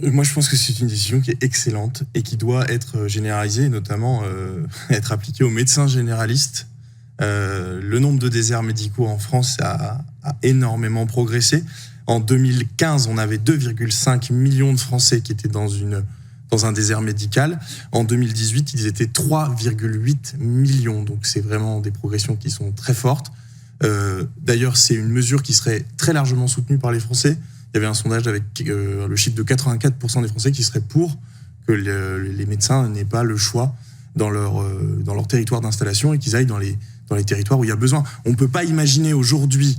Moi, je pense que c'est une décision qui est excellente et qui doit être généralisée, et notamment être appliquée aux médecins généralistes. Le nombre de déserts médicaux en France a énormément progressé. En 2015, on avait 2,5 millions de Français qui étaient dans un désert médical. En 2018, ils étaient 3,8 millions. Donc, c'est vraiment des progressions qui sont très fortes. D'ailleurs, c'est une mesure qui serait très largement soutenue par les Français. Il y avait un sondage avec le chiffre de 84% des Français qui seraient pour que les médecins n'aient pas le choix dans leur territoire d'installation et qu'ils aillent dans les territoires où il y a besoin. On ne peut pas imaginer aujourd'hui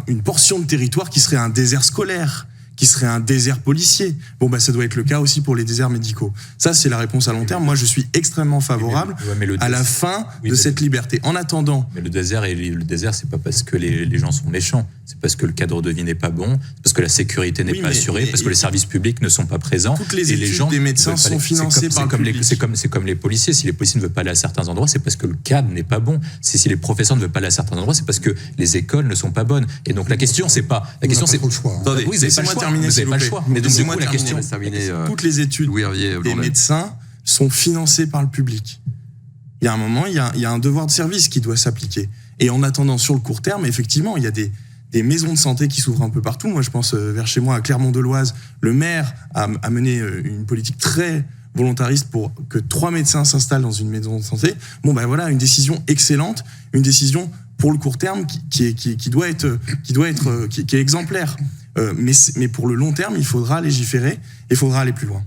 une portion de territoire qui serait un désert scolaire, qui serait un désert policier. Ça doit être le cas aussi pour les déserts médicaux. Ça, c'est la réponse à long terme. Moi, je suis extrêmement favorable à la fin de cette liberté. En attendant... Mais le désert, c'est pas parce que les gens sont méchants. C'est parce que le cadre de vie n'est pas bon, c'est parce que la sécurité n'est pas assurée, parce que les services publics ne sont pas présents. Toutes les études des médecins sont financées par le public. C'est comme les policiers. Si les policiers ne veulent pas aller à certains endroits, c'est parce que le cadre n'est pas bon. Si les professeurs ne veulent pas aller à certains endroits, c'est parce que les écoles ne sont pas bonnes. Et donc la question, c'est pas... La question, c'est... trop le choix. Attendez, vous n'avez pas le choix. Vous n'avez pas le choix. Mais donc, la question, toutes les études des médecins sont financées par le public. Il y a un moment, il y a un devoir de service qui doit s'appliquer. Et en attendant, sur le court terme, effectivement, il y a des maisons de santé qui s'ouvrent un peu partout. Moi, je pense vers chez moi, à Clermont-de-Loise, le maire a mené une politique très volontariste pour que 3 médecins s'installent dans une maison de santé. Voilà, une décision excellente, une décision pour le court terme qui est exemplaire. Mais pour le long terme, il faudra légiférer et il faudra aller plus loin.